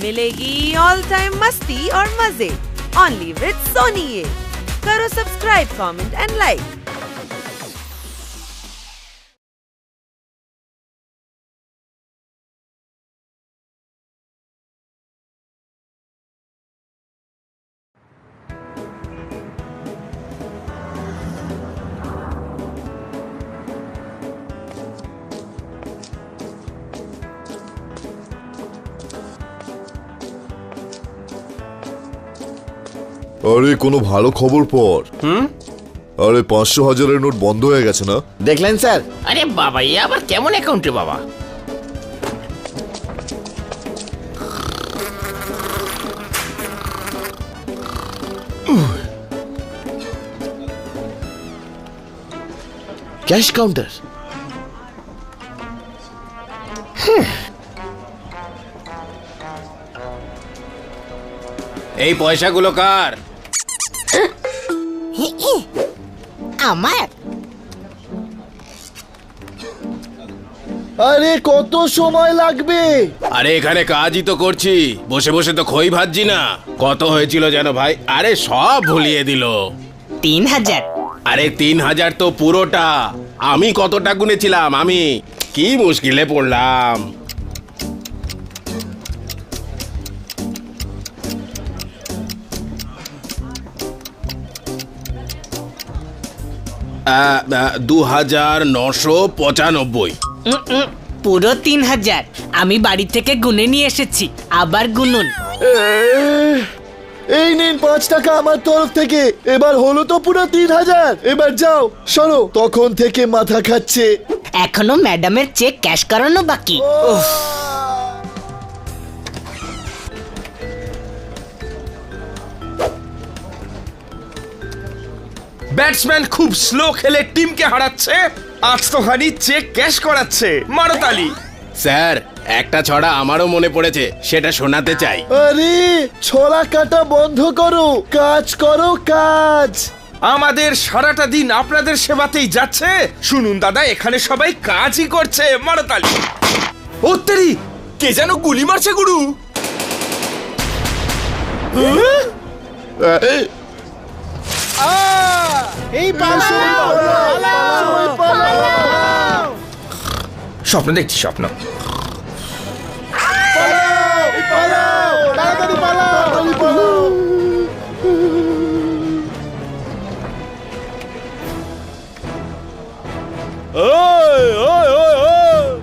मिलेगी all time मस्ती और मजे ओनली विद सोनी ये। करो सब्सक्राइब, कमेंट एंड लाइक। আরে কোনো ভালো খবর পর। আরে ৫০০,০০০-এর নোট বন্ধ হয়ে গেছে না? দেখলেন স্যার? আরে বাবা, এ আবার কেমন অ্যাকাউন্টে বাবা? Cash counter. এই পয়সাগুলো কার? আমার। আরে কত সময় লাগবে? আরে এখানে কাজই তো করছি, বসে বসে তো খই ভাজছি না। কত হয়েছিল যেন ভাই? আরে সব ভুলিয়ে দিল। ৩,০০০। আরে ৩,০০০ তো পুরোটা। আমি কতটা গুনেছিলাম? আমি কি মুশকিলে পড়লাম। আ, ২,৯৯৫। পুরো ৩,০০০। আমি বাড়ি থেকে গুনে নিয়ে এসেছি, আবার গুনুন। এই নিন ৫ টাকা আমার তরফ থেকে। এবার হলো তো পুরো ৩,০০০। এবার যাও, সরো। তখন থেকে মাথা খাচ্ছে। এখনো ম্যাডামের চেক ক্যাশ করানো বাকি। ব্যাটসম্যান খুব স্লো খেলে টিমকে হারাচ্ছে, আজ তো হানি চেক ক্যাশ করাচ্ছে। মারো তালি। স্যার, একটা ছড়া আমারও মনে পড়েছে, সেটা শোনাতে চাই। আরে ছড়া কাটা বন্ধ করো, কাজ করো কাজ। আমাদের সারাটা দিন আপনাদের সেবাতেই যাচ্ছে। শুনুন দাদা, এখানে সবাই কাজই করছে। মারো তালি। ও তেরি, কে যেন গুলি মারছে গুরু। স্বপ্ন দেখছি, স্বপ্ন।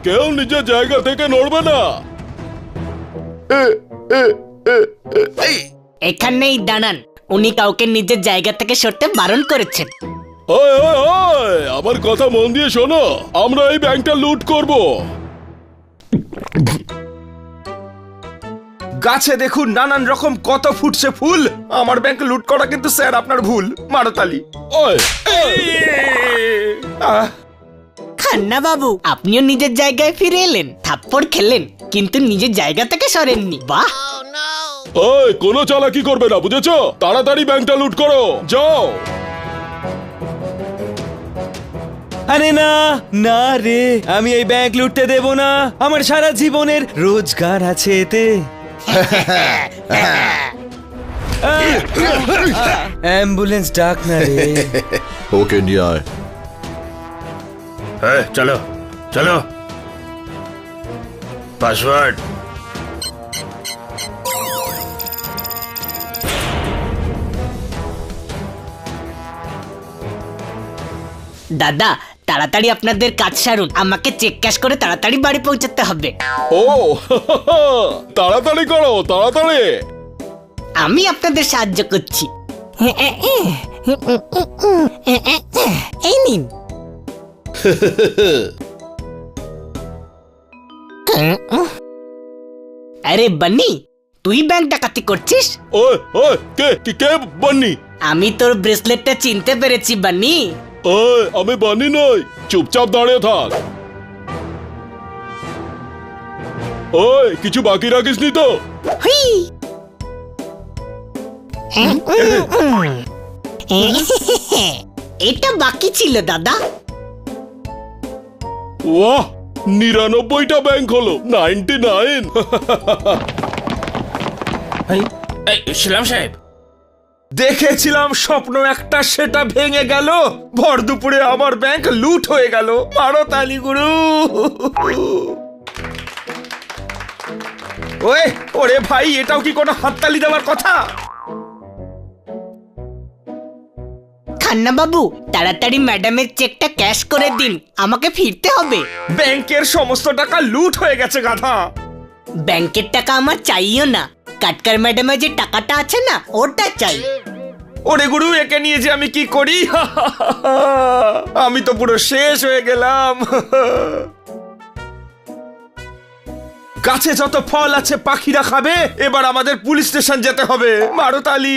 কেউ নিজের জায়গা থেকে নড়বে না। এখানেই দাঁড়ান, উনি কাউকে নিজের জায়গা থেকে সরতে বারণ করেছেন। আমার কথা মন দিয়ে শোনো, আমরা এই ব্যাংকটা লুট করব। গাছে দেখুন নানান রকম কত ফুটছে ফুল। আমার ব্যাংক লুট করা কিন্তু স্যার আপনার ভুল। মারো তালি। খান্না বাবু, আপনিও নিজের জায়গায় ফিরে এলেন, থাপ্পড় খেলেন, কিন্তু নিজের জায়গা থেকে সরেননি। বাহ! কোনো চালাকি করবে না, বুঝেছো? তাড়াতাড়ি ব্যাংকটা লুট করো, যাও। আরে না না রে, আমি এই ব্যাংক লুটতে দেব না। আমার সারা জীবনের রোজগার আছে এতে। অ্যাম্বুলেন্স ডাক না রে। ওকে নিয়ে আয়। চলো চলো। পাসওয়ার্ড। দাদা, তাড়াতাড়ি আপনাদের কাজ সারুন, আমাকে চেক ক্যাশ করে তাড়াতাড়ি বাড়ি পৌঁছাতে হবে। ও তাড়াতাড়ি করো, তাড়াতাড়ি। আমি আপনাদের সাহায্য করছি। এই নিন। আরে বান্নি, তুই ব্যাংক ডাকাতি করছিস? ওই ওই, কে কে বান্নি? আমি তোর ব্রেসলেটটা চিনতে পেরেছি বান্নি। ওই, আমি বান্নি নই, চুপচাপ দাঁড়িয়ে থাক। ওই, কিছু বাকি রাখিসনি তো? হুই। এটা বাকি ছিল দাদা। ওয়াহ, ৯৯টা ব্যাংক হলো, 99। এই শিলাম সাহেব, দেখেছিলাম স্বপ্ন একটা, সেটা ভেঙে গেল। ভর দুপুরে আমার ব্যাংক লুট হয়ে গেল। মারো তালি গুরু। ওরে ভাই, এটাও কি কোনো হাততালি দেওয়ার কথা? খান্না বাবু, তাড়াতাড়ি ম্যাডামের চেকটা ক্যাশ করে দিন, আমাকে ফিরতে হবে। ব্যাংকের সমস্ত টাকা লুট হয়ে গেছে গাধা। ব্যাংকের টাকা আমার চাইও না, কাটকার ম্যাডামের যে টাকাটা আছে না, ওটা চাই। ওরে গুরু, একে নিয়ে যে আমি কি করি? আমি তো পুরো শেষ হয়ে গেলাম। গাছে যত ফল আছে পাখিরা খাবে। এবার আমাদের পুলিশ স্টেশন যেতে হবে। মারো তালি।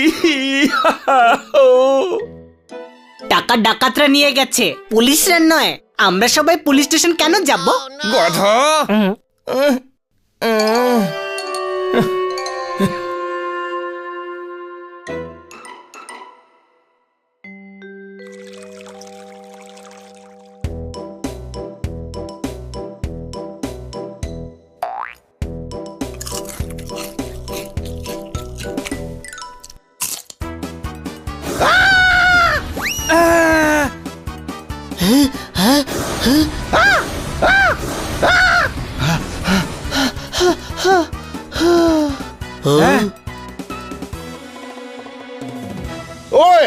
টাকা ডাকাতরা নিয়ে গেছে, পুলিশরা নয়। আমরা সবাই পুলিশ স্টেশন কেন যাব? গাধা। ওই,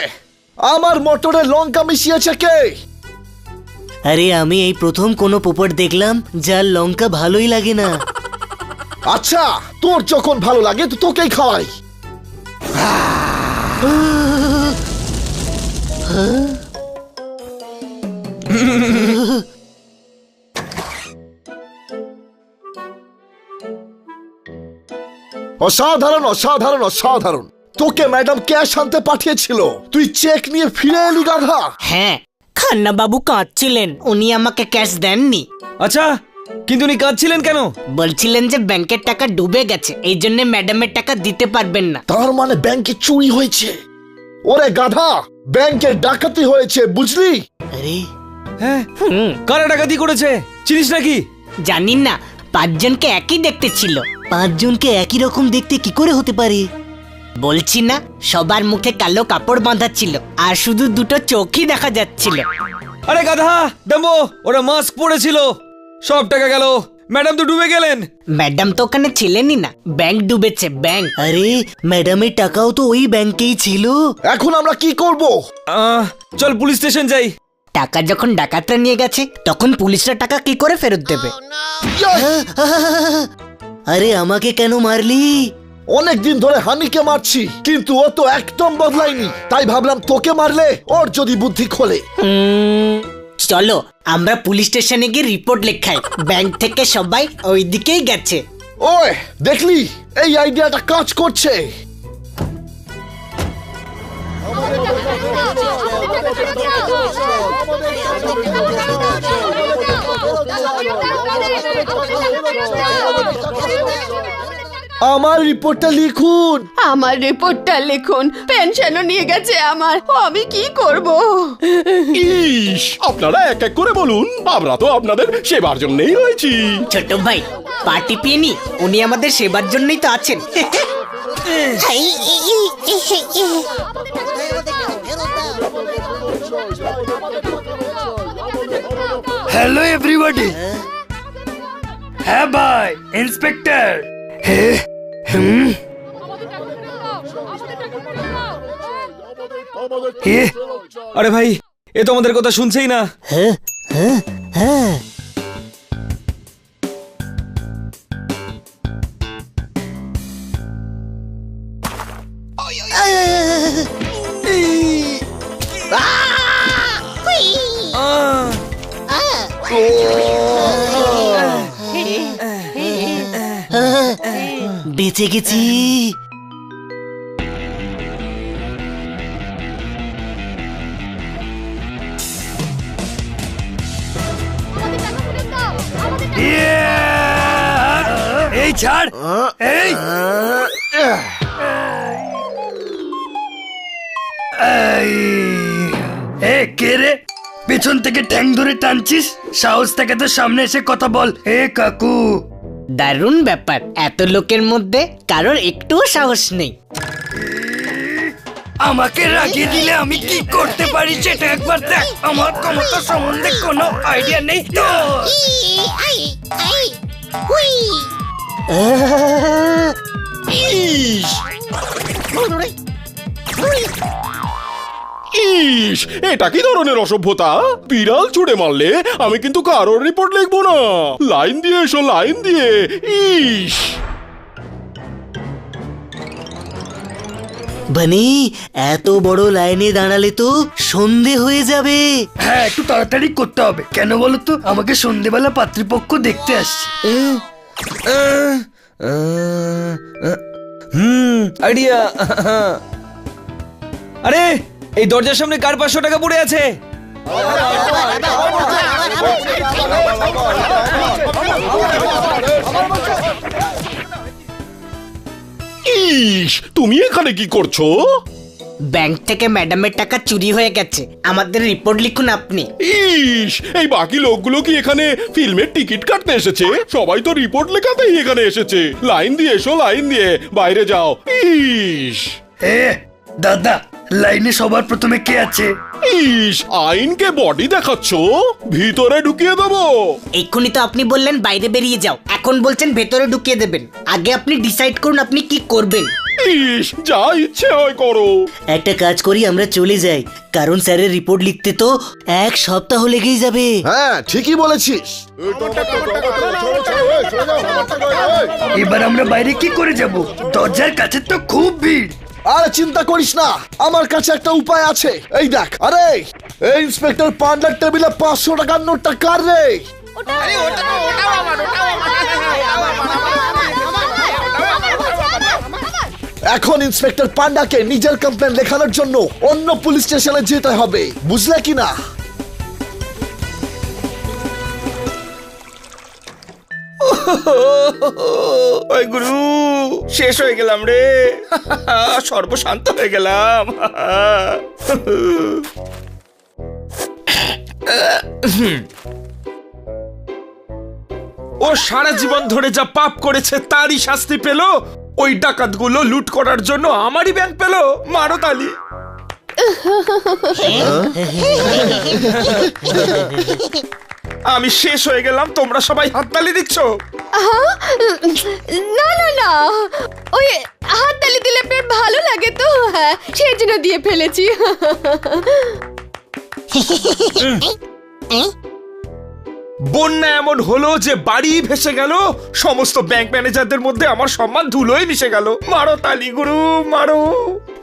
আমার মোটরে লঙ্কা মিশিয়েছে কে? আরে আমি এই প্রথম কোনো পোপট দেখলাম যার লঙ্কা ভালোই লাগে না। আচ্ছা, তোর যখন ভালো লাগে তো তোকেই খাওয়াই। অসাধারণ, অসাধারণ, অসাধারণ। তোকে ম্যাডাম ক্যাশ আনতে পাঠিয়েছিল, তুই চেক নিয়ে ফিরে এলি গাধা। হ্যাঁ, খান্না বাবু কাঁদছিলেন, উনি আমাকে ক্যাশ দেননি। আচ্ছা, কিন্তু উনি কাঁদছিলেন কেন? বলছিলেন যে ব্যাংকের টাকা ডুবে গেছে, এই জন্য ম্যাডামের টাকা দিতে পারবেন না। তার মানে ব্যাংকে চুরি হয়েছে। ওরে গাধা, ব্যাংকের ডাকাতি হয়েছে, বুঝলি? আরে হ্যাঁ, কারা ডাকাতি করেছে চিনিস নাকি? জানি না, 5 জনকে একই দেখতে ছিল। 5 জনকে একই রকম দেখতে কি করে হতে পারে? বলছি না, সবার মুখে কালো কাপড় বাঁধা ছিল, আর শুধু দুটো চোখই দেখা যাচ্ছিল। আরে গাধা ডাম্বো, ওরা মাস্ক পরেছিল। সব টাকা গেল, ম্যাডাম তো ডুবে গেলেন। ম্যাডাম তো ওখানে ছিলেনই না, ব্যাংক ডুবেছে, ব্যাংক। আরে ম্যাডামের টাকাও তো ওই ব্যাংকেই ছিল। এখন আমরা কি করব? চল পুলিশ স্টেশন যাই। টাকা যখন ডাকাতরা নিয়ে গেছে, তখন পুলিশরা টাকা কি করে ফেরত দেবে? আরে আমাকে কেন মারলি? অনেকদিন ধরে হানিকে মারছি, কিন্তু ও তো একদম বদলায়নি। তাই ভাবলাম তোকে মারলে ওর যদি বুদ্ধি খোলে। চলো আমরা পুলিশ স্টেশনে গিয়ে রিপোর্ট লেখাই, ব্যাংক থেকে সবাই ওই দিকেই গেছে। ওই দেখলি, এই আইডিয়াটা কাজ করছে। আমার রিপোর্টটা লিখুন। আমার রিপোর্টটা লিখুন। পেনশনও নিয়ে গেছে আমার, আমি কি করব? ইস, আপনারা এক এক করে বলুন, আমরা তো আপনাদের সেবার জন্যই রয়েছি। ছোট ভাই, পার্টি পিনি, উনি আমাদের সেবার জন্যই তো আছেন। Hello everybody. হ্যাঁ ভাই, ইন্সপেক্টর। আরে ভাই, এ তো আমাদের কথা শুনছেই না। হ্যাঁ হ্যাঁ হ্যাঁ, বেঁচে গেছি। এই ছাড়, এই এ কে রে? পেছন থেকে ঠ্যাং ধরে টানছিস? সাহস থেকে তো সামনে এসে কথা বল। এ কাকু, দারুণ ব্যাপার, এত লোকের মধ্যে কারোর একটুও সাহস নেই। আমাকে রাগিয়ে দিলে আমি কি করতে পারি সেটা একবার দেখ। আমার ক্ষমতা সম্বন্ধে কোনো আইডিয়া নেই তো। ইস, এটা কি ধরনের অসভ্যতা? বিড়াল ছুড়ে মারলে আমি কিন্তু কারোর রিপোর্ট লিখবো না। লাইন দিয়ে এসো, লাইন দিয়ে। ইস, বানি, এত বড় লাইনে দাঁড়ালে তো সন্ধে হয়ে যাবে। হ্যাঁ, একটু তাড়াতাড়ি করতে হবে। কেন বলো তো? আমাকে সন্ধেবেলা পাত্রীপক্ষ দেখতে আসছে। আইডিয়া। আরে, এই দরজার সামনে কার 500 টাকা পড়ে আছে? ইস, তুমি এখানে কি করছো? ব্যাংক থেকে ম্যাডামের টাকা চুরি হয়ে গেছে, আমাদের রিপোর্ট লিখুন আপনি। ইস, এই বাকি লোকগুলো কি এখানে ফিল্মের টিকিট কাটতে এসেছে? সবাই তো রিপোর্ট লেখাতেই এখানে এসেছে। লাইন দিয়ে এসো, লাইন দিয়ে, বাইরে যাও। ইস, দাদা, লাইনে সবার প্রথমে কে আছে? ইস, আইনকে বডি দেখাচ্ছ? ভিতরে ঢুকিয়ে দেবো? এক্ষুনি তো আপনি বললেন বাইরে বেরিয়ে যাও, এখন বলছেন ভেতরে ঢুকিয়ে দেবেন। আগে আপনি ডিসাইড করুন আপনি কি করবেন। ইস, যা ইচ্ছে হয় করো। একটা কাজ করি, আমরা চলে যাই, কারণ স্যারের রিপোর্ট লিখতে তো 1 সপ্তাহ লেগেই যাবে। হ্যাঁ, ঠিকই বলেছিস। এবার আমরা বাইরে কি করে যাব? দরজার কাছে তো খুব ভিড়। আরে চিন্তা করিস না, আমার কাছে একটা উপায় আছে। এই দেখ, আরে এই ইন্সপেক্টর পান্ডার টেবিলে 500 টাকার নোটটা কার রে? এখন ইন্সপেক্টর পান্ডাকে নিজের কমপ্লেন লেখানোর জন্য অন্য পুলিশ স্টেশনে যেতে হবে, বুঝলে কি না? ওই গুরু, শেষ হয়ে গেলাম রে। সর্বশান্ত হয়ে গেলাম। ও সারা জীবন ধরে যা পাপ করেছে তারই শাস্তি পেল। ওই ডাকাতগুলো লুট করার জন্য আমারই ব্যাংক পেল। মারো তালি। আমি শেষ হয়ে গেলাম, তোমরা সবাই হাততালি দিচ্ছ। না না না, ওই হাততালি দিলে আপনার ভালো লাগে তো, হ্যাঁ সেই জন্য দিয়ে ফেলেছি। বন্যা এমন হলো যে বাড়ি ভেসে গেল, সমস্ত ব্যাংক ম্যানেজারদের মধ্যে আমার সম্মান ধুলোই মিশে গেল। মারো তালি গুরু, মারো।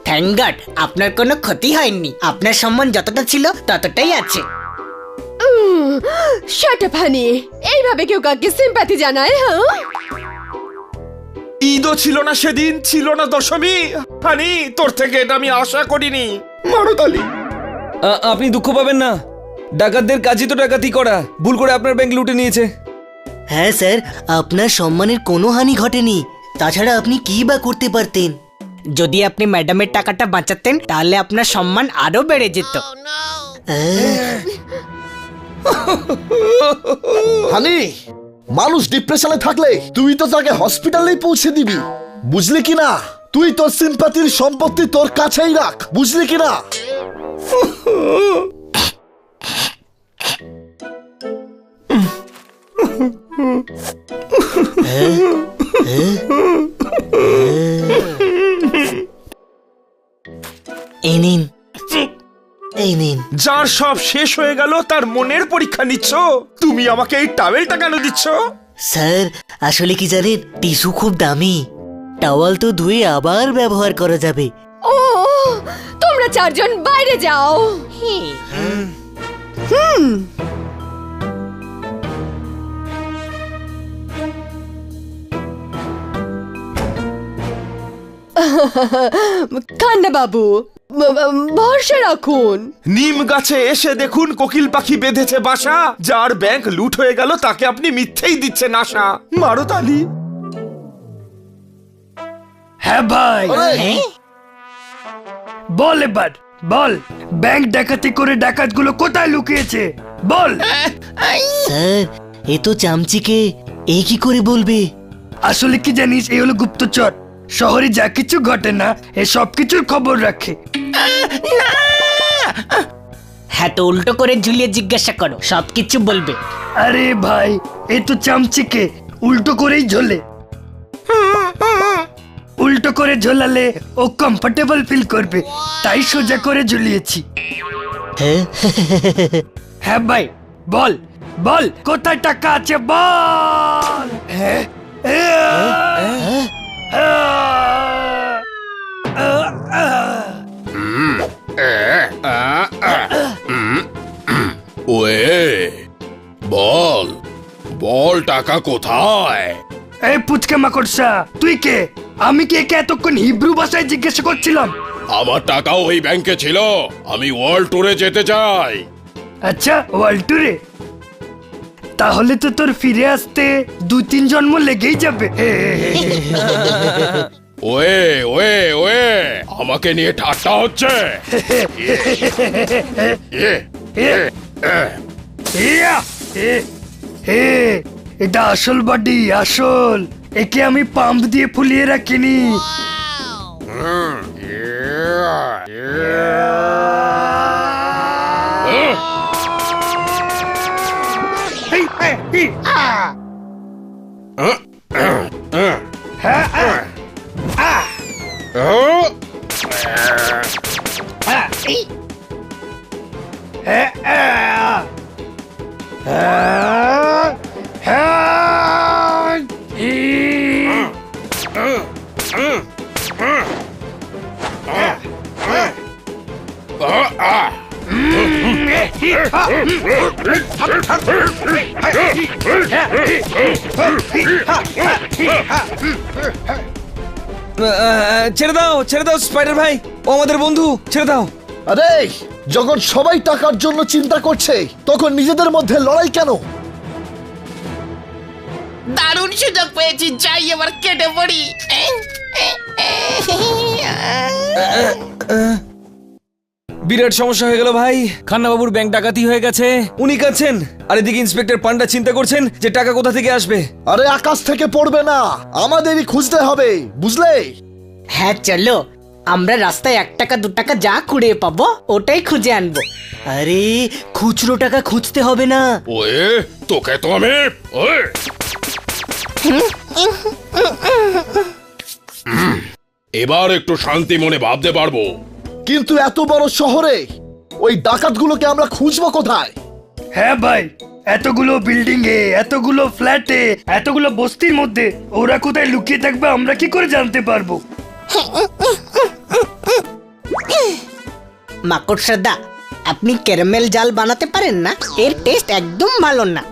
থ্যাঙ্ক গড, আপনার কোনো ক্ষতি হয়নি, আপনার সম্মান যতটা ছিল ততটাই আছে। শাট আপ হানি, এইভাবে কেউ কাউকে সিম্প্যাথি জানায়? হ্যাঁ, ঈদও ছিল না সেদিন, ছিল না দশমী। হানি, তোর থেকে এটা আমি আশা করিনি। মারো তালি। আপনি দুঃখ পাবেন না, ডাকাতদের কাজই তো ডাকাতি করা। ভুল করে আপনার ব্যাংক লুটে নিয়েছে। হ্যাঁ স্যার, আপনার সম্মানের কোনো হানি ঘটেনি। তাছাড়া আপনি কি বা করতে পারতেন? যদি আপনি ম্যাডামের টাকাটা বাঁচাতেন তাহলে আপনার সম্মান আরো বেড়ে যেত। হানি, মানুষ ডিপ্রেশনে থাকলে তুই তো তাকে হসপিটালেই পৌঁছে দিবি, বুঝলি কি না? তুই তোর সিম্পাথির সম্পত্তি তোর কাছেই রাখ, বুঝলি কি না? এই নিন, এই নিন। যার সব শেষ হয়ে গেল তার মনের পরীক্ষা নিচ্ছ? তুমি আমাকে এই টাওয়েলটা কেন দিচ্ছ? স্যার, আসলে কি জানেন, টিস্যু খুব দামি, টাওয়াল তো ধুয়ে আবার ব্যবহার করা যাবে। ও, তোমরা চারজন বাইরে যাও। কান্না বাবু, ভরসা রাখুন। নিম গাছে এসে দেখুন কোকিল পাখি বেঁধেছে বাসা। যার ব্যাংক লুট হয়ে গেল তাকে আপনি মিথ্যেই দিচ্ছেন আশা। মারো তালি। হ্যাঁ ভাই, বল এবার বল, ব্যাংক ডাকাতি করে ডাকাতগুলো কোথায় লুকিয়েছে বল। স্যার, এ তো চামচিকে এ কি করে বলবে? আসলে কি জানিস, এই হলো গুপ্তচর। শহরে যা কিছু ঘটে না এ সব কিছুর খবর রাখে। হ্যাঁ, তো উল্টো করে ঝুলিয়ে জিজ্ঞাসা করো, সবকিছু বলবে। আরে ভাই, এ তো চামচিকে, উল্টো করেই ঝোলে। উল্টো করে ঝোলালে ও কমফোর্টেবল ফিল করবে, তাই সোজা করে ঝুলিয়েছি। হ্যাঁ হ্যাঁ ভাই, বল বল কোথায় টাকা আছে বল। হ্যাঁ ওয়ে, বল বল টাকা কোথায়? এই পুচকে মাকড়সা, তুই কে? আমি কি একে এতক্ষণ হিব্রু ভাষায় জিজ্ঞাসা করছিলাম? আমার টাকাও ওই ব্যাংকে ছিল। আমি ওয়ার্ল্ড ট্যুরে যেতে চাই। আচ্ছা, ওয়ার্ল্ড ট্যুরে? তাহলে তো তোর ফিরে আসতে 2-3 জন্ম লেগেই যাবে। ওয়ে ওয়ে ওয়ে, আমাকে নিয়ে ঠাট্টা হচ্ছে। এটা আসল বডি, আসল। একে আমি পাম্প দিয়ে ফুলিয়ে রাখিনি। ছেড়ে দাও, ছেড়ে দাও স্পাইডার ভাই, ও আমাদের বন্ধু, ছেড়ে দাও। আরে যখন সবাই টাকার জন্য চিন্তা করছে তখন নিজেদের মধ্যে লড়াই কেন? দারুণ সুযোগ পেয়েছি, যাই এবার কেটে পড়ি। বিরাট সমস্যা হয়ে গেল ভাই, খান্নাবাবুর ব্যাংক ডাকাতি হয়ে গেছে। উনি কাছেন, আর এদিকে ইন্সপেক্টর পান্ডা চিন্তা করছেন যে টাকা কোথা থেকে আসবে। আরে আকাশ থেকে পড়বে না, আমাদেরই খুঁজতে হবে, বুঝলে? হ্যাঁ চলো, আমরা রাস্তায় 1 টাকা 2 টাকা যা কুড়িয়ে পাবো ওটাই খুঁজে আনবো। আরে খুচরো টাকা খুঁজতে হবে না। ওয়ে, তোকে তো আমি এবার একটু শান্তি মনে ভাবতে পারবো। কিন্তু এত বড় শহরে ওই ডাকাতগুলোকে আমরা খুঁজবো কোথায়? হ্যাঁ ভাই, এতগুলো বিল্ডিং এ, এতগুলো ফ্ল্যাটে, এতগুলো বস্তির মধ্যে ওরা কোথায় লুকিয়ে থাকবে আমরা কি করে জানতে পারবো? মাকড়সাদা, আপনি ক্যারামেল জাল বানাতে পারেন না? এর টেস্ট একদম ভালো না।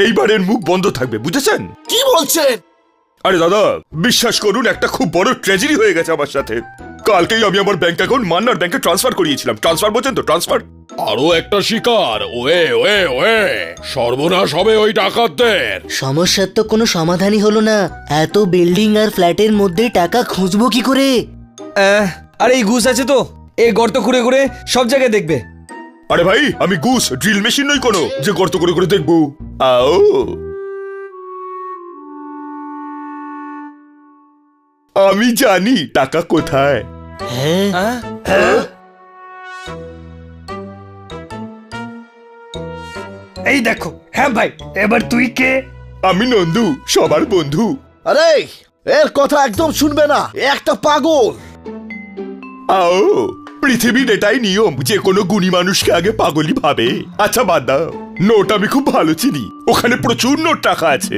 এইবারের মুখ বন্ধ থাকবে, বুঝেছেন? কি বলছেন? আরে দাদা, বিশ্বাস করুন, একটা খুব বড় ট্র্যাজেডি হয়ে গেছে আমার সাথে। কালকেই আমি আমার ব্যাংক অ্যাকাউন্ট মান্নার ব্যাংকে ট্রান্সফার করিয়েছিলাম। ট্রান্সফার বলছেন তো, ট্রান্সফার। আরো একটা শিকার। ওয়ে ওয়ে ওয়ে, সর্বনাশ হবে ওই ডাকাতদের। সমস্যার তো কোনো সমাধানই হলো না। এত বিল্ডিং আর ফ্ল্যাটের মধ্যে টাকা খুঁজবো কি করে? আরে এই ঘুষ আছে তো, এই গর্ত খুঁড়ে খুঁড়ে সব জায়গায় দেখবে। আরে ভাই, আমি গুস, ড্রিল মেশিন নই কোনো যে গর্ত করে করে দেখবো। আও, আমি জানি টাকা কোথায়। এই দেখো। হ্যাঁ ভাই, এবার তুই কে? আমি নন্দু, সবার বন্ধু। আরে এর কথা একদম শুনবে না, এ একটা পাগল। আও, পৃথিবীর এটাই নিয়ম যে কোনো গুণী মানুষকে আগে পাগলই ভাবে। আচ্ছা বাদ দাও, নোট আমি খুব ভালো চিনি, ওখানে প্রচুর নোট টাকা আছে।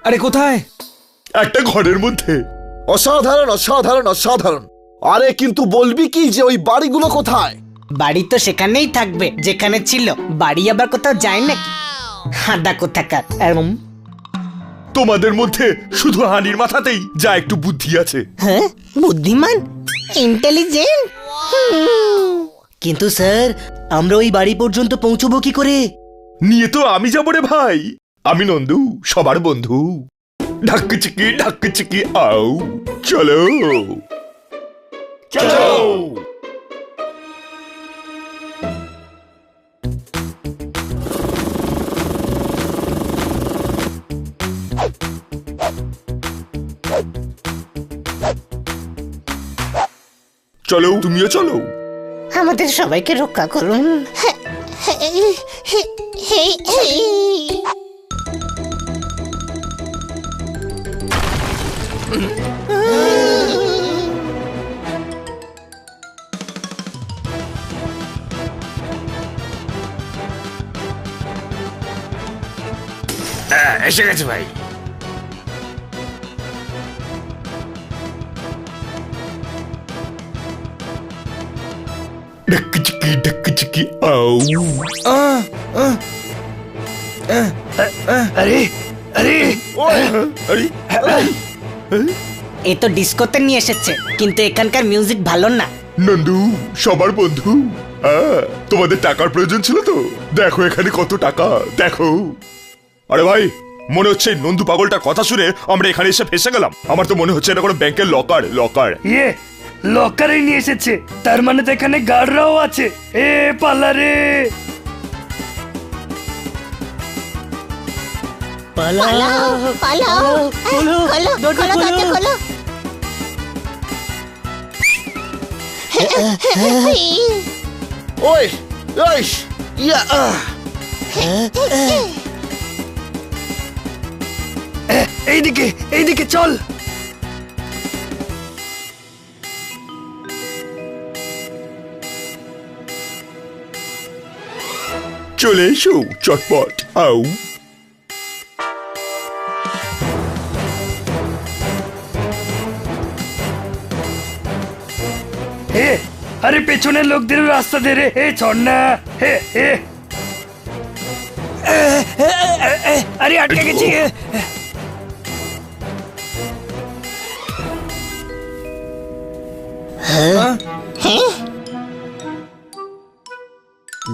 আরে কোথায়? একটা ঘরের মধ্যে। অসাধারণ অসাধারণ অসাধারণ। আরে কিন্তু বলবি কি যে ওই বাড়িগুলো কোথায়? বাড়ি তো সেখানেই থাকবে যেখানে ছিল, বাড়ি আবার কোথাও যায় না। হাঁদা কোথাকার। তোমাদের মধ্যে শুধু হানির মাথাতেই যা একটু বুদ্ধি আছে। হ্যাঁ, বুদ্ধিমান, ইন্টেলিজেন্ট। কিন্তু স্যার, আমরা ওই বাড়ি পর্যন্ত পৌঁছবো কি করে? নিয়ে তো আমি যাবো রে ভাই। আমি নন্দু, সবার বন্ধু। ঢাক চিকি আও। চলো চলো চলো, তুমিও চলো। আমাদের সবাইকে রক্ষা করুন। এসে গেছে ভাই। ঢাক্কিচিকি ঢাক্কিচিকি আউ। আরে আরে আরে এ তো ডিস্কোতে নিয়ে এসেছে, কিন্তু এখানকার মিউজিক ভালো না। নন্দু সবার বন্ধু। তোমাদের টাকার প্রয়োজন ছিল তো, দেখো এখানে কত টাকা, দেখো। আরে ভাই, মনে হচ্ছে এই নন্দু পাগলটার কথা শুনে আমরা এখানে এসে ফেসে গেলাম। আমার তো মনে হচ্ছে এটা কোনো ব্যাংকের লকার। ইয়ে লকারে নিয়ে এসেছে, তার মানে তো এখানে গার্ডরাও আছে। এ পাল্লা রে, ওই ওই ইয়া এইদিকে এইদিকে চল। চলে এসো চটপট আউ। হে আরে পেছনের লোকদের রাস্তা দে রে, এ ছড় না। হে হে আরে আটকে গেছি।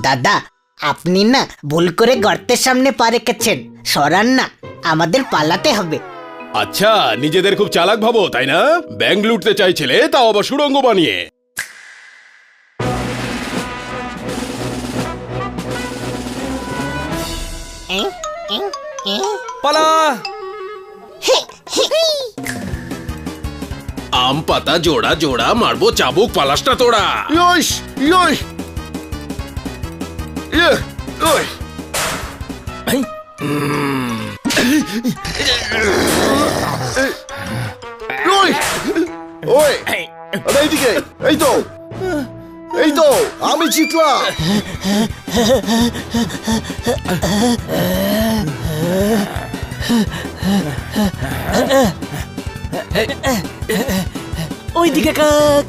দাদা, আপনি না ভুল করে গর্তের সামনে পা রেখেছেন, সরান না, আমাদের পালাতে হবে। আচ্ছা, নিজেদের খুব চালাক ভাবো তাই না? ব্যাংক লুটতে চাইছিলে, তাও আবার সুড়ঙ্গ বানিয়ে। পালা! আম পাতা জোড়া জোড়া মারবো চাবুক পালাসটা তোড়া। ইয়স ইয়স ইয়ে ওই ওই ওই আরে এইদিকে, এই তো আমি জিতলাম। ওইদিকে কাক।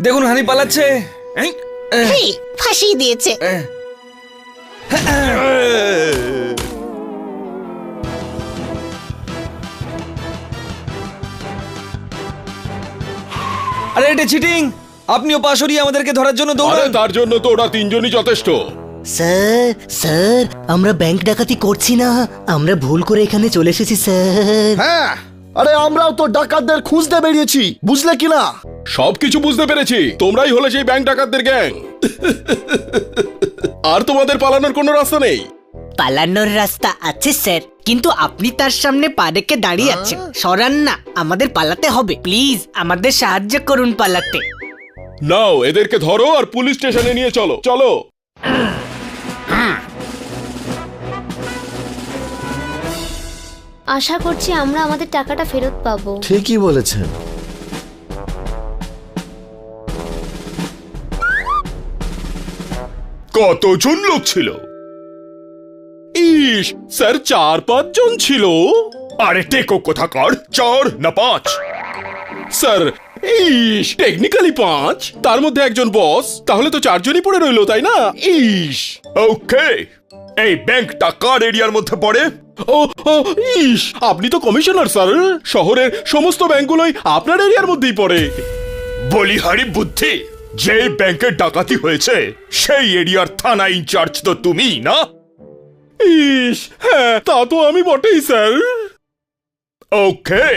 দেখুন হানি পালাচ্ছে। ফাঁসি দিয়েছে। আরে এটা চিটিং, আপনিও পা সরিয়ে আমাদেরকে ধরার জন্য আরে দৌড়ান। তার জন্য তো ওরা তিনজনই যথেষ্ট। স্যার আমরা ব্যাংক ডাকাতি করছি না, আমরা ভুল করে এখানে চলে এসেছি স্যার। হ্যাঁ, আরে আমরাও তো ডাকাতদের খুঁজতে বেরিয়েছি, বুঝলে কিনা? সবকিছু বুঝতে পেরেছি, তোমরাই হলে সেই ব্যাংক ডাকাতদের গ্যাং। আর তোমাদের পালানোর কোনো রাস্তা নেই। পালানোর রাস্তা আছে স্যার, কিন্তু আপনি তার সামনে পা রেখে দাঁড়িয়ে আছেন, সরান না, আমাদের পালাতে হবে। প্লিজ আমাদের সাহায্য করুন পালাতে। নাও এদেরকে ধরো আর পুলিশ স্টেশনে নিয়ে চলো। চলো। আশা করছি আমরা আমাদের টাকাটা ফেরত পাবো। ঠিকই বলেছেন। কতজন লোক ছিল? ইস স্যার 4-5 জন ছিল। আরে টেকো কোথাকার, 4 না 5? স্যার ইস টেকনিক্যালি 5, তার মধ্যে একজন বস, তাহলে তো 4 জনই পড়ে রইলো, তাই না? ইস ওকে, এই ব্যাংকটা কার এরিয়ার মধ্যে পড়ে? ও ও ইস, আপনি তো কমিশনার স্যার, শহরের সমস্ত ব্যাংকগুলোই আপনার এরিয়ার মধ্যেই পড়ে। বলিহারি বুদ্ধি, যে ব্যাংকের ডাকাতি হয়েছে সেই এরিয়ার থানা ইনচার্জ তো তুমি না? ইস হ্যাঁ, তা তো আমি বটেই স্যার। ওকে,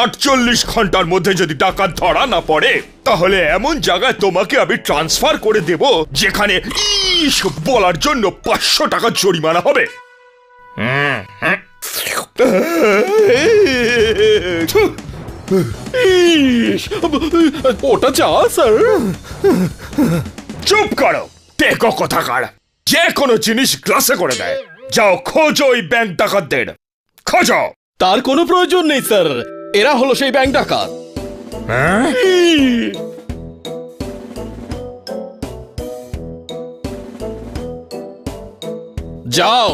48 ঘন্টার মধ্যে যদি ডাকাত ধরা না পড়ে তাহলে এমন জায়গায় তোমাকে আমি ট্রান্সফার করে দেব যেখানে ইস বলার জন্য 500 টাকা জরিমানা হবে। ইস ওটা চা স্যার। চুপ করো টেকো কোথাকার, যে কোনো জিনিস গ্লাসে করে দেয়। যাও খোঁজো ওই ব্যাংক ডাকাতদের, খোঁজো। তার কোনো প্রয়োজন নেই স্যার, এরা হলো সেই ব্যাংক ডাকাত। যাও।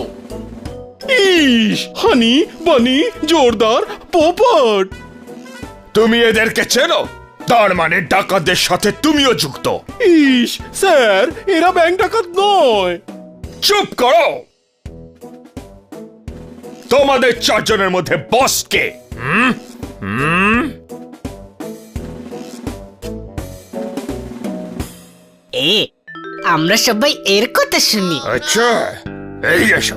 ইস হানি বানি জোরদার পোপট। তুমি এদেরকে চেনো? তার মানে ডাকাতদের সাথে তুমিও যুক্ত? ইস স্যার, এরা ব্যাংক ডাকাত নয়। চুপ করো। তোমাদের 4 জনের মধ্যে বস কে? আমরা সবাই এর কথা শুনি। আচ্ছা, এই এসো।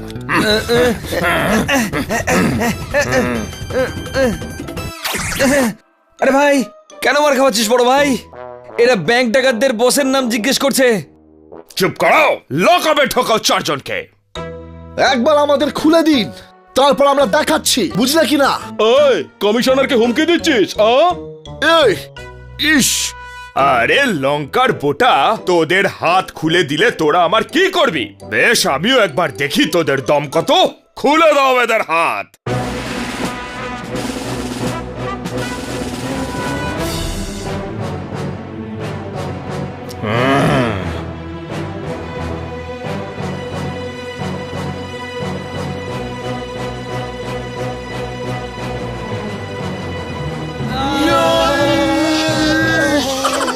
আরে ভাই, কেন মার খাওয়াচ্ছিস বড় ভাই? এরা ব্যাংক ডাকাতদের বসের নাম জিজ্ঞেস করছে। চুপ করো, লকআপে ঠকাও 4 জনকে। একবার আমাদের খুলে দিন, তারপর আমরা দেখাচ্ছি, বুঝলে কি না? ওই কমিশনারকে হুমকি দিচ্ছিস? এই ইস, আরে লঙ্কার বোটা, তোদের হাত খুলে দিলে তোরা আমার কি করবি? বেশ, আমিও একবার দেখি তোদের দম কত। খুলে দাও এদের হাত।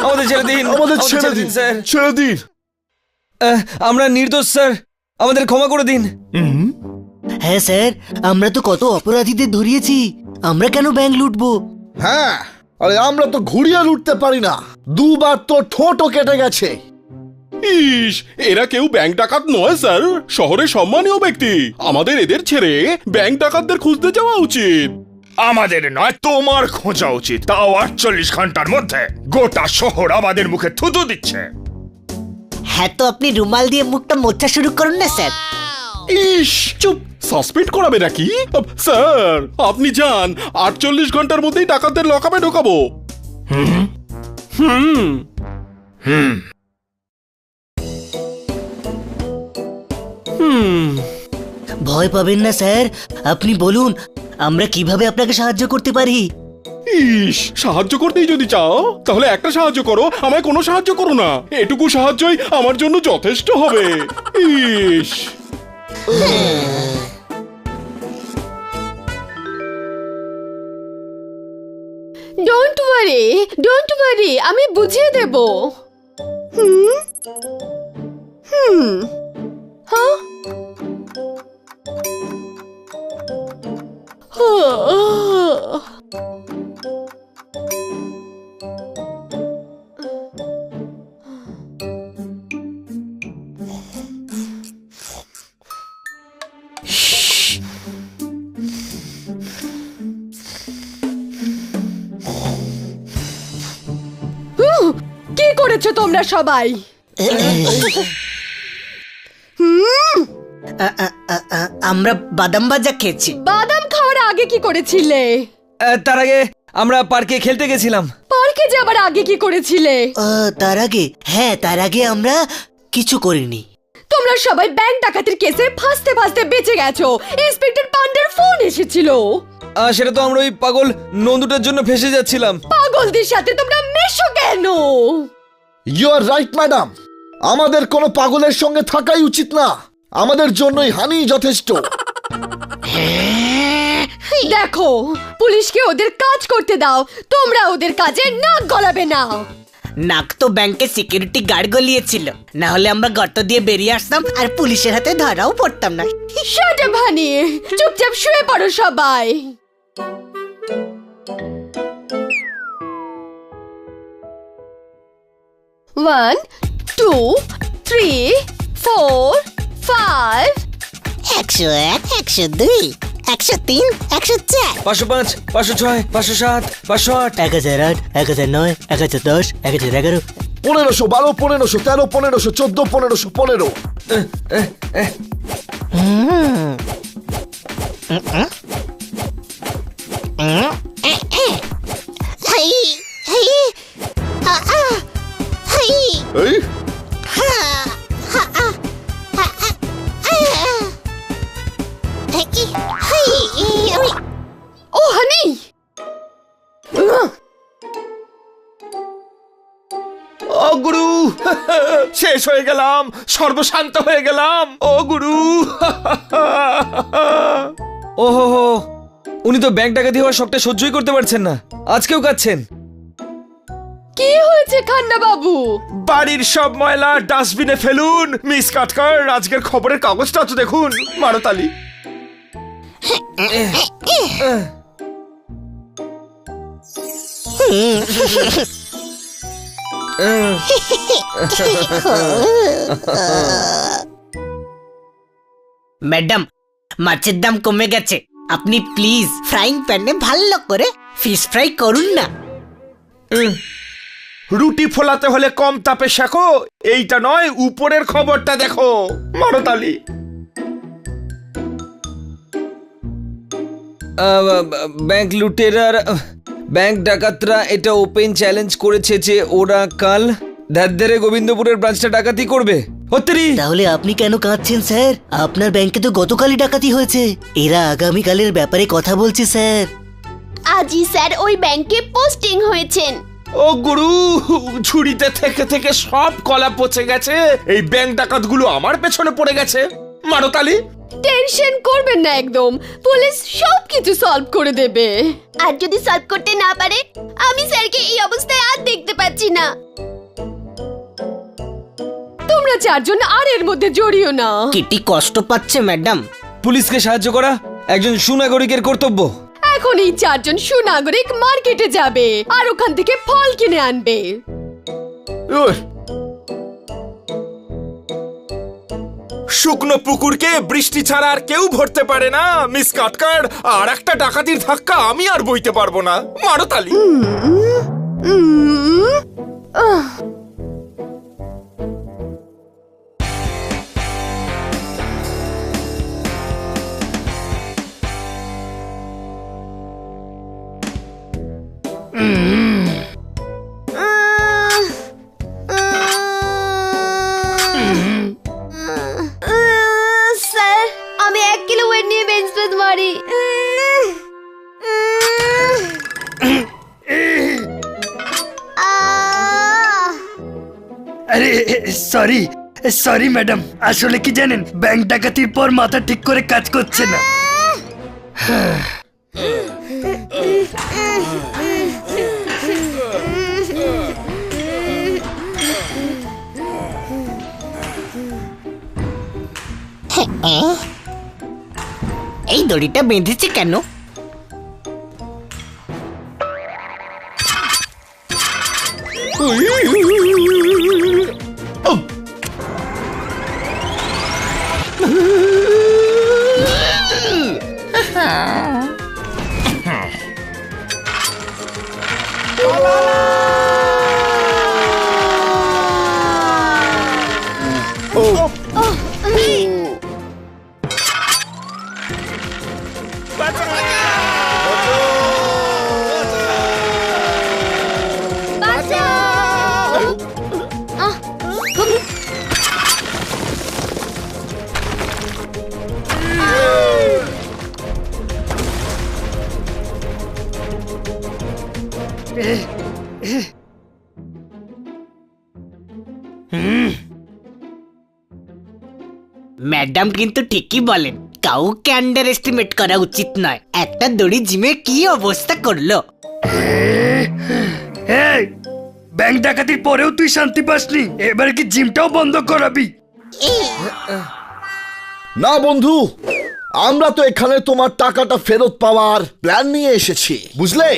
আমাদের ছেড়ে দিন, আমাদের ছেড়ে দিন স্যার। ছেড়ে দিন। আমরা নির্দোষ স্যার, আমাদের ক্ষমা করে দিন। হ্যাঁ স্যার, আমরা তো কত অপরাধীদের ধরিয়েছি, আমরা কেন ব্যাংক লুটবো? হ্যাঁ, আরে আমরা তো ঘুরিয়ে লুটতে পারি না, 2 বার তো ঠোঁটও কেটে গেছে। ইস এরা কেউ ব্যাংক ডাকাত নয় স্যার, শহরের সম্মানীয় ব্যক্তি। আমাদের এদের ছেড়ে ব্যাংক ডাকাতদের খুঁজতে যাওয়া উচিত। আমাদের নয়, তোমার খোঁজা উচিত, তাও 48 ঘন্টার মধ্যে। গোটা শহর আমাদের মুখে থুতু দিচ্ছে। হ্যাঁ, তো আপনি রুমাল দিয়ে মুখটা মোছা শুরু করুন না স্যার। ইস চুপ, সাসপেন্ড করাবে নাকি? স্যার আপনি যান, 48 ঘন্টার মধ্যেই ডাকাতদের লকআপে ঢোকাবো। ভয় পাবেন না স্যার, আপনি বলুন আমরা কিভাবে আপনাকে সাহায্য করতে পারি। ইস সাহায্য করতেই যদি চাও তাহলে একটা সাহায্য করো, আমায় কোনো সাহায্য করো না। এটুকু সাহায্যই আমার জন্য যথেষ্ট হবে। ইস ডোন্ট ওয়ারি, আমি বুঝিয়ে দেব। হ্যাঁ? কি করেছো তোমরা সবাই? আমরা বাদাম ভাজা খেয়েছি। বাদাম খাওয়ার আগে কি করেছিলে? তার আগে আমরা পার্কে খেলতে গেছিলাম। পার্কে যাবার আগে কি করেছিলে? তার আগে, হ্যাঁ তার আগে আমরা কিছু করিনি। তোমরা সবাই ব্যাংক ডাকাতির কেসে ফাঁসতে ফাঁসতে বেঁচে গেছো। ইন্সপেক্টর পান্ডের ফোন এসেছিল। সেটা তো আমরা ওই পাগল নন্দুটার জন্য ফেসে যাচ্ছিলাম। পাগলদের সাথে তোমরা মেশো কেন? ইউ আর রাইট ম্যাডাম, আমাদের কোনো পাগলের সঙ্গে থাকাই উচিত না। আমাদের জন্যই হানি যথেষ্ট। দেখো, পুলিশকে ওদের কাজ করতে দাও, তোমরা ওদের কাজে নাক গলাবে না। নাক তো ব্যাংকে সিকিউরিটি গার্ড গলিয়েছিল, না হলে আমরা গর্ত দিয়ে বেরিয়ে আসতাম আর পুলিশের হাতে ধরাও পড়তাম না। শাট আপ হানি, চুপচাপ শুয়ে পড়ো সবাই। One, two, three, four, five. 101, 102, 103, 104, 505, 506, 507, 508, 1008, 1009, 1010, 1011, 1512, 1513, 1514, 1515। High high high এই ও হানি, ও গুরু, শেষ হয়ে গেলাম, সর্বশান্ত হয়ে গেলাম। ও গুরু, ওহো হো, উনি তো ব্যাংক ডাকাতি হওয়ার শখটা সহ্যই করতে পারছেন না, আজকেও কাঁদছেন। কি হয়েছে খান্না বাবু? বাড়ির সব ময়লা ডাস্টবিনে ফেলুন। মিস কাটকার, আজকের খবরের কাগজটা তো দেখুন। মারতালি। ম্যাডাম, মাছের দাম কমে গেছে, আপনি প্লিজ ফ্রাইং প্যানে ভালো করে ফিশ ফ্রাই করুন না। রুটি ফোলাতে হলে কম তাপে শেখো, এইটা নয়, উপরের খবরটা দেখো। মারতালি। ব্যাংক লুটেরার, ব্যাংক ডাকাতরা এটা ওপেন চ্যালেঞ্জ করেছে যে ওরা কাল ধারধারে গোবিন্দপুরের ব্রাঞ্চটা ডাকাতি করবে। তাহলে আপনি কেন কাঁদছেন স্যার? আপনার ব্যাংকে তো গতকালই ডাকাতি হয়েছে। এরা আগামীকালের ব্যাপারে কথা বলছে স্যার। আজই স্যার ওই ব্যাংকে পোস্টিং হয়েছেন। ও গুরু, ঝুড়িতে থেকে থেকে সব কলা পচে গেছে। এই ব্যাংক ডাকাতগুলো আমার পেছনে পড়ে গেছে। মারতালি। টেনশন করবেন না একদম, পুলিশ সবকিছু সলভ করে দেবে। আর যদি সলভ করতে না পারে, আমি স্যারকে এই অবস্থায় আর দেখতে পাচ্ছি না। তোমরা চারজন আর এর মধ্যে জড়িও না। কিটি কষ্ট পাচ্ছে ম্যাডাম। পুলিশকে সাহায্য করা একজন সুনাগরিকের কর্তব্য। এখন এই চারজন সুনাগরিক মার্কেটে যাবে আর ওখান থেকে ফল কিনে আনবে। শুকনো পুকুরকে বৃষ্টি ছাড়া আর কেউ ভরতে পারে না। মিস কাটকার, আর একটা ডাকাতির ধাক্কা আমি আর বইতে পারবো না। মারতালি। স্যার, আমি 1 কিলো ওয়েট নিয়ে বেঞ্চ প্রেস মারি। আরে সরি সরি ম্যাডাম, আসলে কি জানেন, ব্যাংক ডাকাতির পর মাথা ঠিক করে কাজ করছে না। এই দড়িটা বেঁধেছে কেন? ম্যাডাম কিন্তু ঠিকই বলেন, কাউকে আন্ডার এস্টিমেট করা উচিত নয়। একটা দড়ি জিমের কি অবস্থা করলো। এই ব্যাংক ডাকাতির পরেও তুই শান্তি পাসনি, এবার কি জিমটাও বন্ধ করাবি? না বন্ধু, আমরা তো এখানে তোমার টাকাটা ফেরত পাওয়ার প্ল্যান নিয়ে এসেছি, বুঝলে?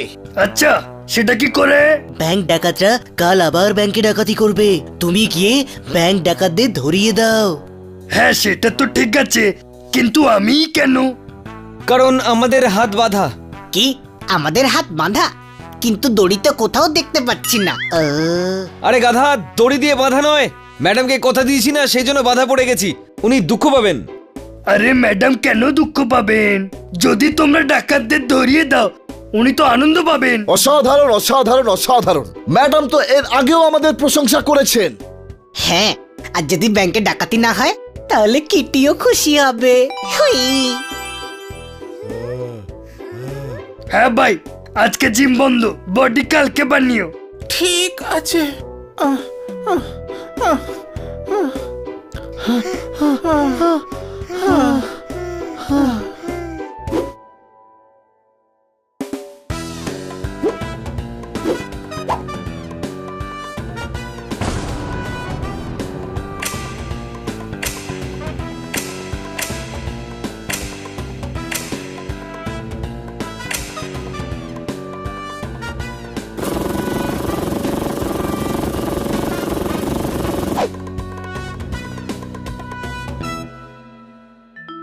আচ্ছা, সেটা কি করে? ব্যাংক ডাকাতরা কাল আবার ব্যাংকে ডাকাতি করবে, তুমি গিয়ে ব্যাংক ডাকাতদের ধরিয়ে দাও। হ্যাঁ সেটা তো ঠিক আছে, কিন্তু আমি কেন? কারণ আমাদের হাত বাঁধা। কি আমাদের হাত বাঁধা? কিন্তু দড়ি তো কোথাও দেখতে পাচ্ছি না। আরে গাধা, দড়ি দিয়ে বাঁধা নয়, ম্যাডামকে কথা দিয়েছি না, সেই জন্য বাধা পড়ে গেছি। উনি দুঃখ পাবেন। আরে ম্যাডাম কেন দুঃখ পাবেন? যদি তোমরা ডাকাতদের ধরিয়ে দাও উনি তো আনন্দ পাবেন। অসাধারণ অসাধারণ অসাধারণ, ম্যাডাম তো এর আগেও আমাদের প্রশংসা করেছেন। হ্যাঁ, আর যদি ব্যাংকে ডাকাতি না হয় তাহলে কিটিও খুশি হবে। হুই। হ্যাঁ ভাই, আজকে জিম বন্ধ, বডি কালকে বানিও। ঠিক আছে।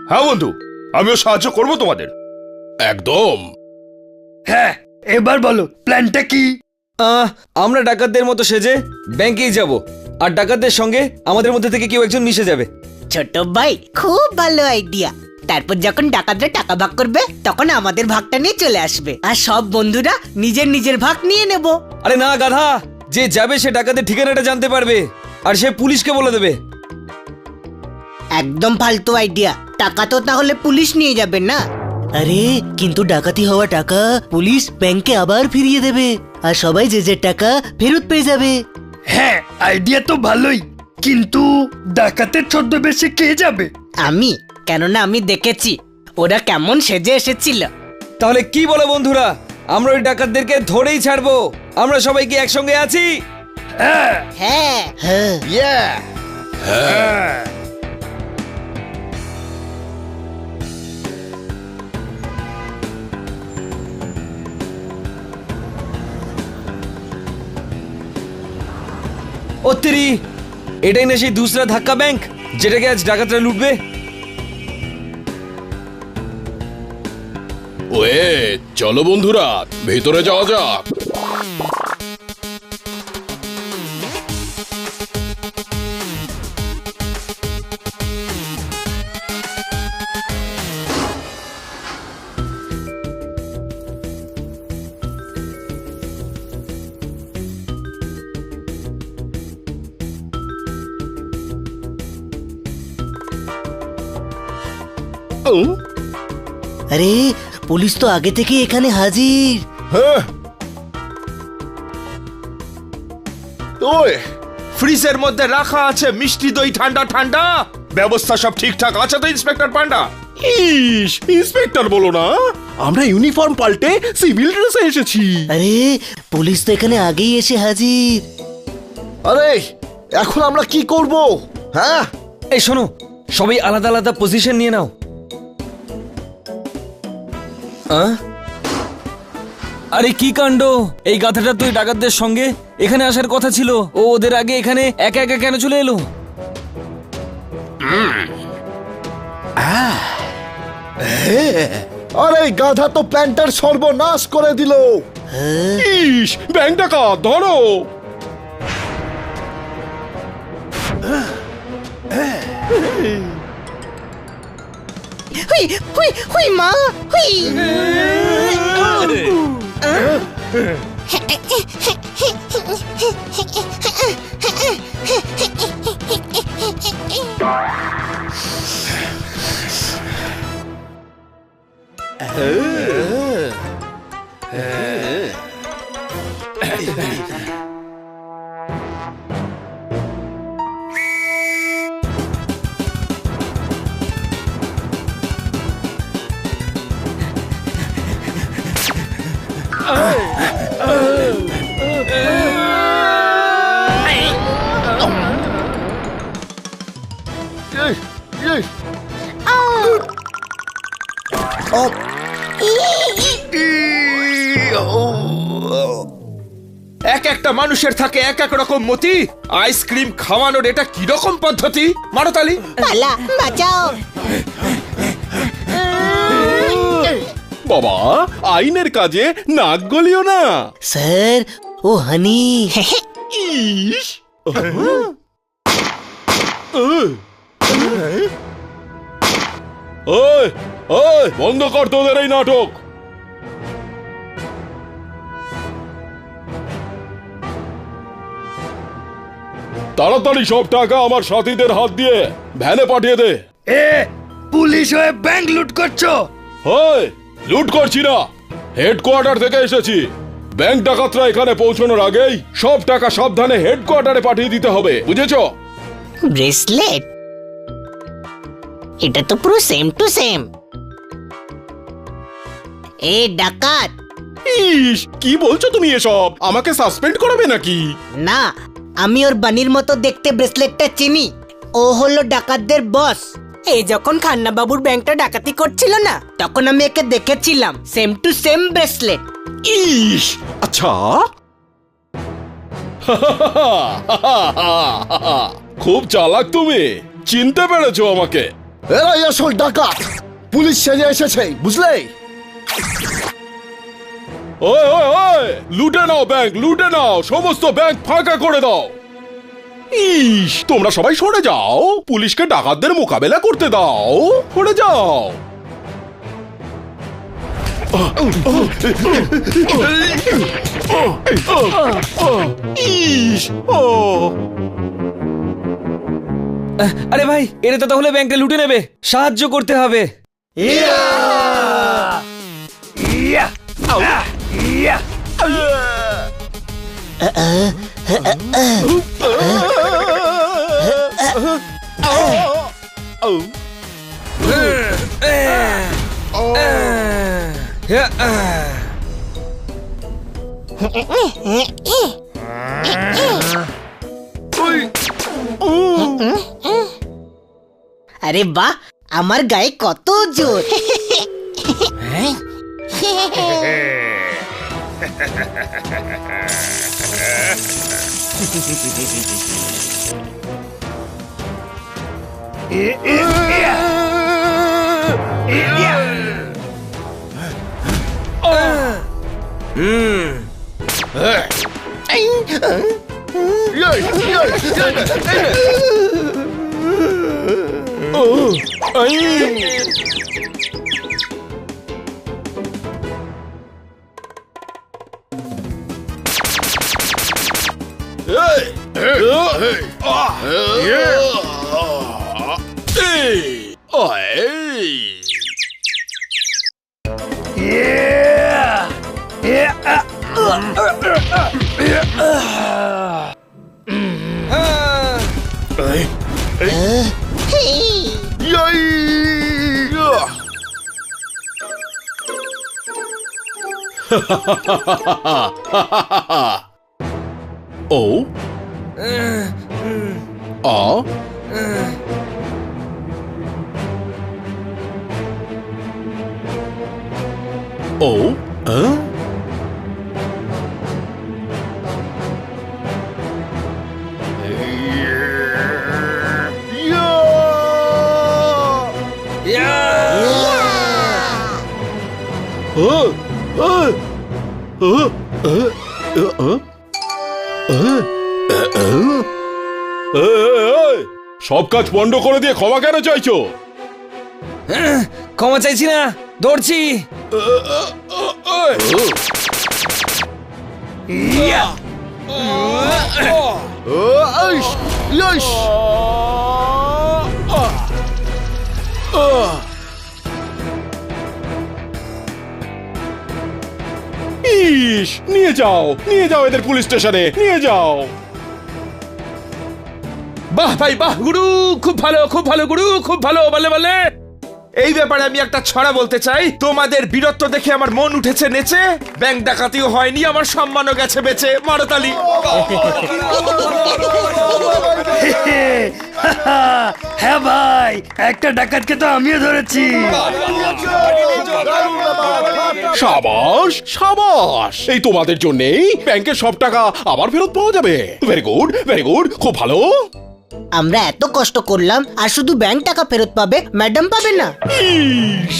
হ্যাঁ বন্ধু, আমিও সাহায্য করব তোমাদের। একদম। হ্যাঁ, এবার বলো প্ল্যানটা কি? আমরা ডাকাতদের মতো সেজে ব্যাংকেই যাব, আর ডাকাতদের সঙ্গে আমাদের মধ্যে থেকে কেউ একজন মিশে যাবে। ছোট ভাই, খুব ভালো আইডিয়া। তারপর যখন ডাকাতরা টাকা ভাগ করবে তখন আমাদের ভাগটা নিয়ে চলে আসবে, আর সব বন্ধুরা নিজের নিজের ভাগ নিয়ে নেব। আরে না গাধা, যে যাবে সে ডাকাতের ঠিকানাটা জানতে পারবে, আর সে পুলিশকে বলে দেবে। একদম ফালতু আইডিয়া। টাকা তো তাহলে পুলিশ নিয়ে যাবে না? আরে কিন্তু ডাকাতি হওয়া টাকা পুলিশ ব্যাংকে আবার ফিরিয়ে দেবে, আর সবাই যে যে টাকা ফেরত পেয়ে যাবে। হ্যাঁ, আইডিয়া তো ভালোই, কিন্তু ডাকাতের ছদ্মবেশে কে যাবে? আমি, কেননা আমি দেখেছি ওরা কেমন সেজে এসেছিল। তাহলে কি বলে বন্ধুরা, আমরা ওই ডাকাতদেরকে ধরেই ছাড়বো। আমরা সবাই কি একসঙ্গে আছি? হ্যাঁ হ্যাঁ হ্যাঁ, হ্যাঁ। ও তেরি, এটাই না সেই দুসরা ধাক্কা ব্যাংক যেটাকে আজ ডাকাতরা লুটবে? ওয়ে, চলো বন্ধুরা, ভেতরে যাওয়া যাক। আরে পুলিশ তো আগে থেকে এখানে হাজির। হ্যাঁ, ওই ফ্রিজের মধ্যে রাখা আছে মিষ্টি দই, ঠান্ডা ঠান্ডা। ব্যবস্থা সব ঠিকঠাক আছে তো ইন্সপেক্টর পান্ডা? ইস, ইন্সপেক্টর বলো না, আমরা ইউনিফর্ম পাল্টে সিভিল ড্রেসে এসেছি। আরে পুলিশ তো এখানে আগেই এসে হাজির। আরে এখন আমরা কি করব? হ্যাঁ, এই শোনো, সবাই আলাদা আলাদা পজিশন নিয়ে নাও। আরে কি কাণ্ড, এই গাধাটা তুই ডাকাতদের সঙ্গে এখানে আসার কথা ছিল, ও ওদের আগে এখানে একা একা কেন চলে এলো? আরে গাধা তো প্ল্যান্টার সর্বনাশ করে দিল। ইস, ব্যাংক ডাকাত ধরো। হুই হুই হুই মা হুই। এক একটা মানুষের থাকে এক এক রকম মতি। আইসক্রিম খাওয়ানোর এটা কি রকম পদ্ধতি? মারো তালি। পালা, বাঁচাও। বাবা, আইনের কাজে নাক গলিও না। স্যার ও হানি। ইস! ওই ওই, বন্ধ কর তোদের এই নাটক। তাড়াতাড়ি সব টাকা আমার সাথীদের হাত দিয়ে ভ্যানে পাঠিয়ে দে। এ পুলিশ হয়ে ব্যাংক লুট করছো? ওই, লুট করছি না, হেডকোয়ার্টার থেকে এসেছি। ব্যাংক ডাকাতরা এখানে পৌঁছানোর আগেই সব টাকা সাবধানে হেডকোয়ার্টারে পাঠিয়ে দিতে হবে, বুঝেছো? ব্রেসলেট, এটা তো পুরো সেম টু সেম। এ ডাকাত! ইস, কি বলছো তুমি এসব? আমাকে সাসপেন্ড করবে নাকি? না, আমি ওর বানির মতো দেখতে ব্রেসলেটটা চিনি। ও হলো ডাকাতদের বস। এই যখন খান্না বাবুর ব্যাংকটা ডাকাতি করছিল না, তখন আমি একে দেখেছিলাম। Same to same bracelet. ইস, আচ্ছা। খুব চালাক তুমি, চিনতে পেরেছো আমাকে। এরাই আসল ডাকাত, পুলিশ সেজে এসেছে, বুঝলে? ওই ওই ওই, লুটে নাও ব্যাংক, লুটে নাও, সমস্ত ব্যাংক ফাঁকা করে দাও। ইস, তোমরা সবাই সরে যাও, পুলিশকে ডাকাতদের মোকাবেলা করতে দাও। সরে যাও। ইস, ও আরে ভাই, এরা তো তাহলে ব্যাংকটা লুটে নেবে, সাহায্য করতে হবে। ইয়া! ইয়া! আরে বাহ, আমার গায়ে কত জোর। Oh. Oh. সব কাজ বন্ধ করে দিয়ে ক্ষমা কেন চাইছো? ক্ষমা চাইছি না, ধরছি। ইস, নিয়ে যাও এদের পুলিশ স্টেশনে, নিয়ে যাও। বাহ ভাই বাহ, গুরু খুব ভালো গুরু, খুব ভালো। বলে বলে এই ব্যাপারে আমি একটা ছড়া বলতে চাই। তোমাদের বীরত্ব দেখে আমার মন উঠেছে নেচে, ব্যাংক ডাকাতিও হয়নি, আমার সম্মানও গেছে বেঁচে। মারো তালি। হ্যাঁ ভাই, একটা ডাকাতকে তো আমিও ধরেছি। সাবাস সাবাস, এই তোমাদের জন্যই ব্যাংকের সব টাকা আবার ফেরত পাওয়া যাবে। ভেরি গুড ভেরি গুড, খুব ভালো। আমরা এত কষ্ট করলাম আর শুধু ব্যাংক টাকা ফেরত পাবে, ম্যাডাম পাবে না। ইস